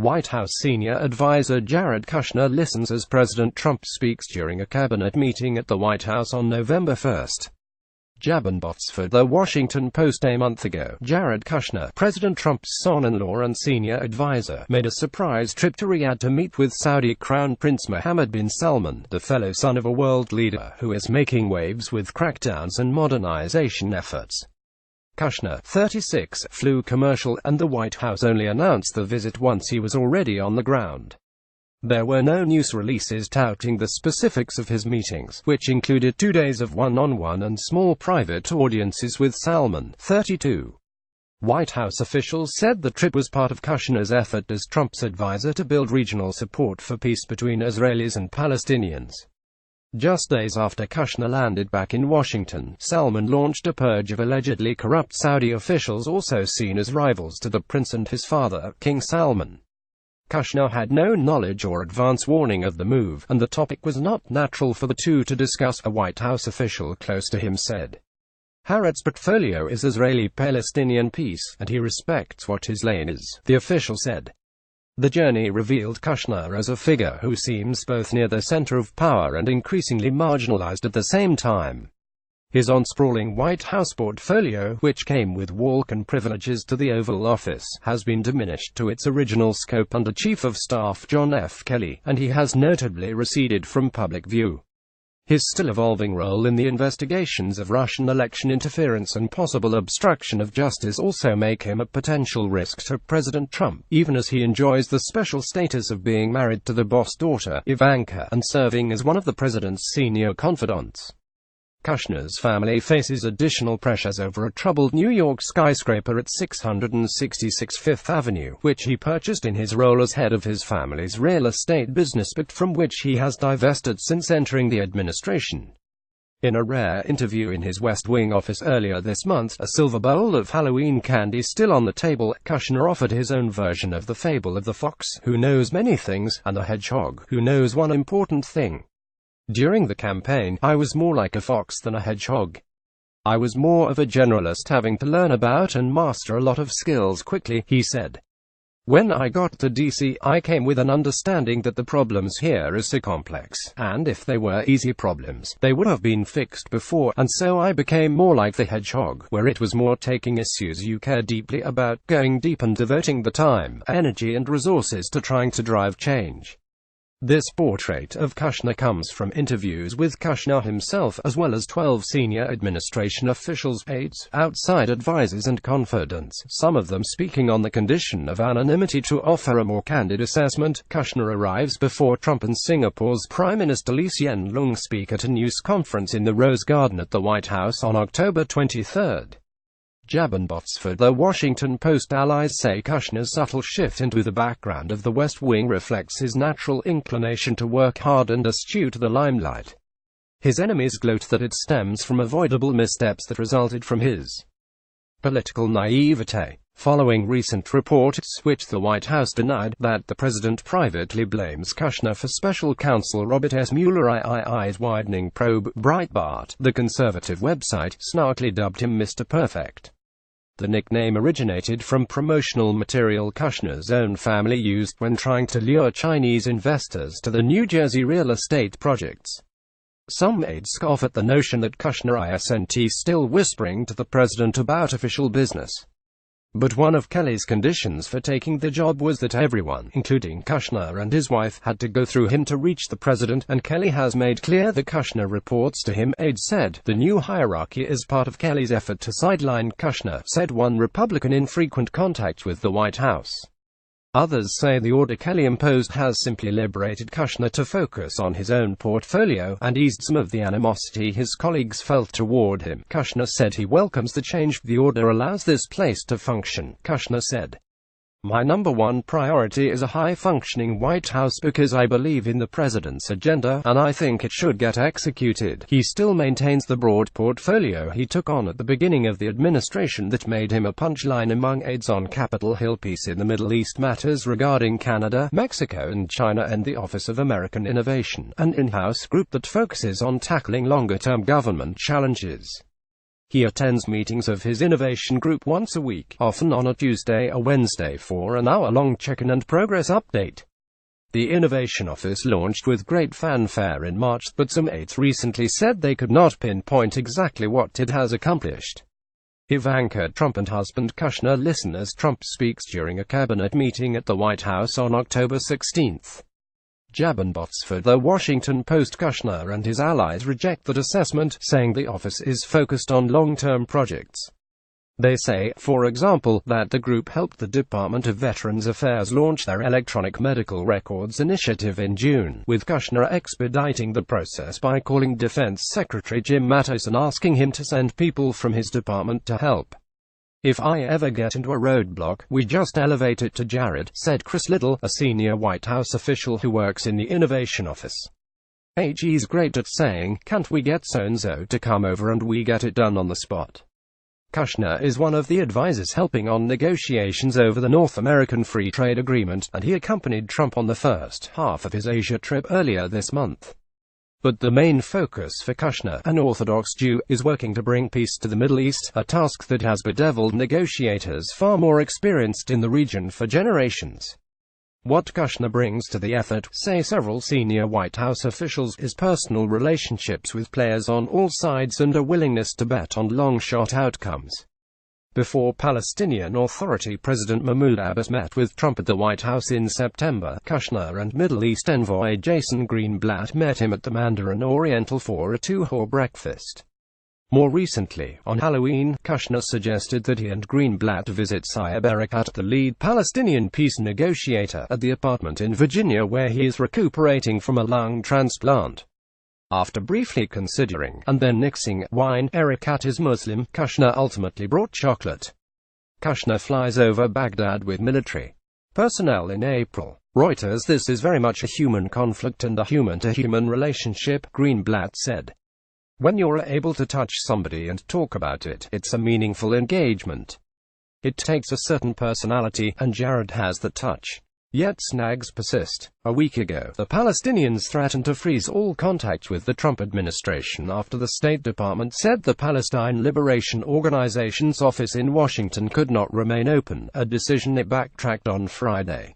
White House senior advisor Jared Kushner listens as President Trump speaks during a cabinet meeting at the White House on November 1. Jabin BotsfordThe Washington Post. A month ago, Jared Kushner, President Trump's son-in-law and senior advisor, made a surprise trip to Riyadh to meet with Saudi Crown Prince Mohammed bin Salman, the fellow son of a world leader who is making waves with crackdowns and modernization efforts. Kushner, 36, flew commercial, and the White House only announced the visit once he was already on the ground. There were no news releases touting the specifics of his meetings, which included 2 days of one-on-one and small private audiences with Salman, 32. White House officials said the trip was part of Kushner's effort as Trump's advisor to build regional support for peace between Israelis and Palestinians. Just days after Kushner landed back in Washington, Salman launched a purge of allegedly corrupt Saudi officials also seen as rivals to the prince and his father, King Salman. Kushner had no knowledge or advance warning of the move, and the topic was not natural for the two to discuss, a White House official close to him said. Jared's portfolio is Israeli-Palestinian peace, and he respects what his lane is, the official said. The journey revealed Kushner as a figure who seems both near the center of power and increasingly marginalized at the same time. His sprawling White House portfolio, which came with walk-in privileges to the Oval Office, has been diminished to its original scope under Chief of Staff John F. Kelly, and he has notably receded from public view. His still evolving role in the investigations of Russian election interference and possible obstruction of justice also make him a potential risk to President Trump, even as he enjoys the special status of being married to the boss daughter, Ivanka, and serving as one of the president's senior confidants. Kushner's family faces additional pressures over a troubled New York skyscraper at 666 Fifth Avenue, which he purchased in his role as head of his family's real estate business but from which he has divested since entering the administration. In a rare interview in his West Wing office earlier this month, a silver bowl of Halloween candy still on the table, Kushner offered his own version of the fable of the fox, who knows many things, and the hedgehog, who knows one important thing. During the campaign, I was more like a fox than a hedgehog. I was more of a generalist, having to learn about and master a lot of skills quickly, he said. When I got to DC, I came with an understanding that the problems here are so complex, and if they were easy problems, they would have been fixed before, and so I became more like the hedgehog, where it was more taking issues you care deeply about, going deep and devoting the time, energy and resources to trying to drive change. This portrait of Kushner comes from interviews with Kushner himself, as well as 12 senior administration officials, aides, outside advisors and confidants, some of them speaking on the condition of anonymity to offer a more candid assessment. Kushner arrives before Trump and Singapore's Prime Minister Lee Hsien Loong speak at a news conference in the Rose Garden at the White House on October 23. Jabin BotsfordThe Washington Post. Allies say Kushner's subtle shift into the background of the West Wing reflects his natural inclination to work hard and eschew the limelight. His enemies gloat that it stems from avoidable missteps that resulted from his political naivete. Following recent reports, which the White House denied, that the president privately blames Kushner for special counsel Robert S. Mueller's widening probe, Breitbart, the conservative website, snarkily dubbed him Mr. Perfect. The nickname originated from promotional material Kushner's own family used when trying to lure Chinese investors to the New Jersey real estate projects. Some aides scoff at the notion that Kushner isn't still whispering to the president about official business. But one of Kelly's conditions for taking the job was that everyone, including Kushner and his wife, had to go through him to reach the president, and Kelly has made clear that Kushner reports to him, aides said. The new hierarchy is part of Kelly's effort to sideline Kushner, said one Republican in frequent contact with the White House. Others say the order Kelly imposed has simply liberated Kushner to focus on his own portfolio, and eased some of the animosity his colleagues felt toward him. Kushner said he welcomes the change. The order allows this place to function, Kushner said. My number one priority is a high-functioning White House because I believe in the president's agenda, and I think it should get executed. He still maintains the broad portfolio he took on at the beginning of the administration that made him a punchline among aides on Capitol Hill, peace in the Middle East, matters regarding Canada, Mexico and China, and the Office of American Innovation, an in-house group that focuses on tackling longer-term government challenges. He attends meetings of his innovation group once a week, often on a Tuesday or Wednesday for an hour-long check-in and progress update. The Innovation Office launched with great fanfare in March, but some aides recently said they could not pinpoint exactly what it has accomplished. Ivanka Trump and husband Kushner listen as Trump speaks during a cabinet meeting at the White House on October 16. Jabin BotsfordThe Washington Post. Kushner and his allies reject that assessment, saying the office is focused on long-term projects. They say, for example, that the group helped the Department of Veterans Affairs launch their electronic medical records initiative in June, with Kushner expediting the process by calling Defense Secretary Jim Mattis and asking him to send people from his department to help. "If I ever get into a roadblock, we just elevate it to Jared," said Chris Little, a senior White House official who works in the Innovation Office. "He's great at saying, 'Can't we get so-and-so to come over,' and we get it done on the spot." Kushner is one of the advisors helping on negotiations over the North American Free Trade Agreement, and he accompanied Trump on the first half of his Asia trip earlier this month. But the main focus for Kushner, an Orthodox Jew, is working to bring peace to the Middle East, a task that has bedeviled negotiators far more experienced in the region for generations. What Kushner brings to the effort, say several senior White House officials, is personal relationships with players on all sides and a willingness to bet on long-shot outcomes. Before Palestinian Authority President Mahmoud Abbas met with Trump at the White House in September, Kushner and Middle East envoy Jason Greenblatt met him at the Mandarin Oriental for a two-hour breakfast. More recently, on Halloween, Kushner suggested that he and Greenblatt visit Saeb Erekat, the lead Palestinian peace negotiator, at the apartment in Virginia where he is recuperating from a lung transplant. After briefly considering, and then nixing, wine, Erekat is Muslim, Kushner ultimately brought chocolate. Kushner flies over Baghdad with military personnel in April. Reuters: "This is very much a human conflict and a human-to-human relationship," Greenblatt said. "When you're able to touch somebody and talk about it, it's a meaningful engagement. It takes a certain personality, and Jared has the touch. Yet snags persist." A week ago, the Palestinians threatened to freeze all contact with the Trump administration after the State Department said the Palestine Liberation Organization's office in Washington could not remain open, a decision it backtracked on Friday.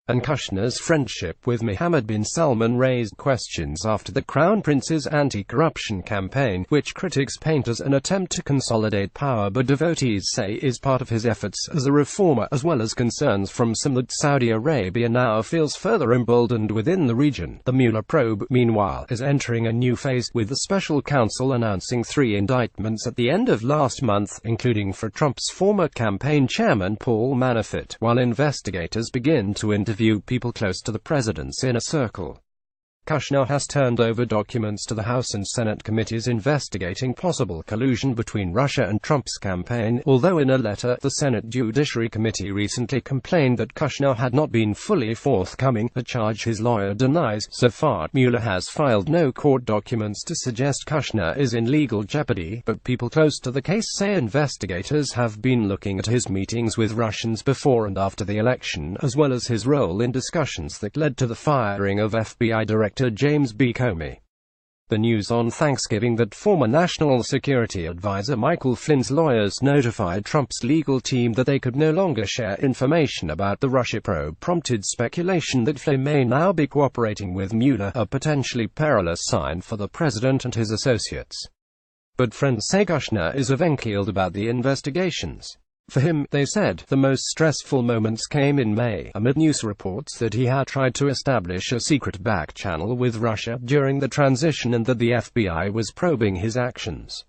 And Kushner's friendship with Mohammed bin Salman raised questions after the Crown Prince's anti-corruption campaign, which critics paint as an attempt to consolidate power but devotees say is part of his efforts as a reformer, as well as concerns from some that Saudi Arabia now feels further emboldened within the region. The Mueller probe, meanwhile, is entering a new phase, with the special counsel announcing 3 indictments at the end of last month, including for Trump's former campaign chairman Paul Manafort, while investigators begin to interview people close to the president's inner circle. Kushner has turned over documents to the House and Senate committees investigating possible collusion between Russia and Trump's campaign, although in a letter, the Senate Judiciary Committee recently complained that Kushner had not been fully forthcoming, a charge his lawyer denies. So far, Mueller has filed no court documents to suggest Kushner is in legal jeopardy, but people close to the case say investigators have been looking at his meetings with Russians before and after the election, as well as his role in discussions that led to the firing of FBI Director James B. Comey. The news on Thanksgiving that former National Security Advisor Michael Flynn's lawyers notified Trump's legal team that they could no longer share information about the Russia probe prompted speculation that Flynn may now be cooperating with Mueller, a potentially perilous sign for the president and his associates. But friends say Kushner is even-keeled about the investigations. For him, they said, the most stressful moments came in May, amid news reports that he had tried to establish a secret back channel with Russia during the transition and that the FBI was probing his actions.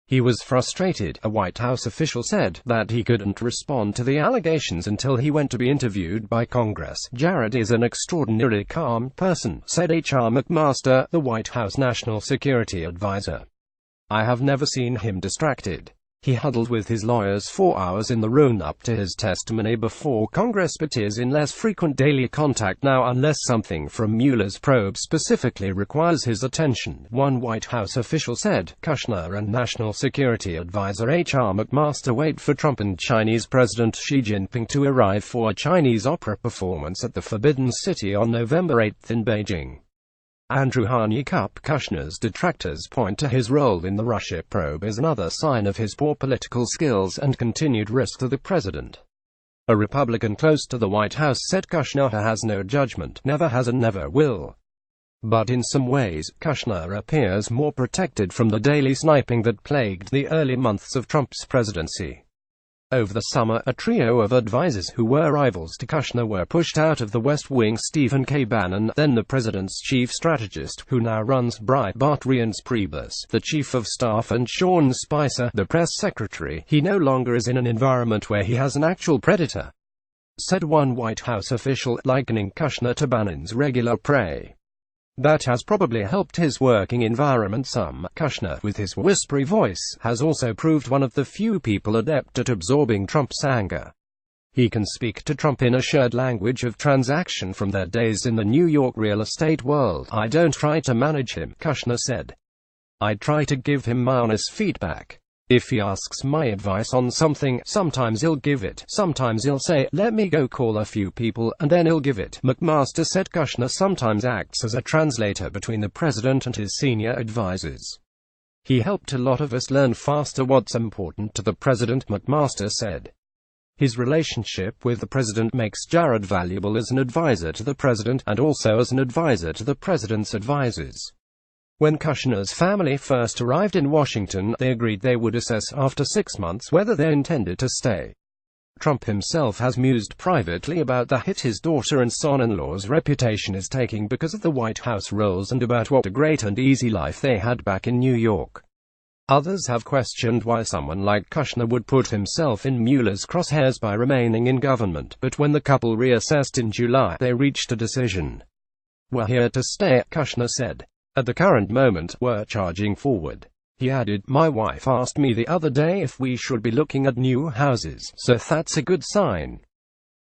He was frustrated, a White House official said, that he couldn't respond to the allegations until he went to be interviewed by Congress. Jared is an extraordinarily calm person, said H.R. McMaster, the White House National Security Advisor. "I have never seen him distracted. He huddled with his lawyers 4 hours in the run-up to his testimony before Congress, but is in less frequent daily contact now unless something from Mueller's probe specifically requires his attention," one White House official said. Kushner and National Security Advisor H.R. McMaster wait for Trump and Chinese President Xi Jinping to arrive for a Chinese opera performance at the Forbidden City on November 8 in Beijing. Andrew Honeycutt. Kushner's detractors point to his role in the Russia probe as another sign of his poor political skills and continued risk to the president. A Republican close to the White House said Kushner has no judgment, never has and never will. But in some ways, Kushner appears more protected from the daily sniping that plagued the early months of Trump's presidency. Over the summer, a trio of advisors who were rivals to Kushner were pushed out of the West Wing. Stephen K. Bannon, then the president's chief strategist, who now runs Breitbart; Reince Priebus, the chief of staff; and Sean Spicer, the press secretary. He no longer is in an environment where he has an actual predator, said one White House official, likening Kushner to Bannon's regular prey. That has probably helped his working environment some. Kushner, with his whispery voice, has also proved one of the few people adept at absorbing Trump's anger. He can speak to Trump in a shared language of transaction from their days in the New York real estate world. "I don't try to manage him," Kushner said. "I try to give him my honest feedback. If he asks my advice on something, sometimes he'll give it, sometimes he'll say, 'Let me go call a few people,' and then he'll give it." McMaster said Kushner sometimes acts as a translator between the president and his senior advisors. "He helped a lot of us learn faster what's important to the president," McMaster said. His relationship with the president makes Jared valuable as an advisor to the president, and also as an advisor to the president's advisors. When Kushner's family first arrived in Washington, they agreed they would assess after 6 months whether they intended to stay. Trump himself has mused privately about the hit his daughter and son-in-law's reputation is taking because of the White House roles and about what a great and easy life they had back in New York. Others have questioned why someone like Kushner would put himself in Mueller's crosshairs by remaining in government, but when the couple reassessed in July, they reached a decision. "We're here to stay," Kushner said. "At the current moment, we're charging forward." He added, "My wife asked me the other day if we should be looking at new houses, so that's a good sign."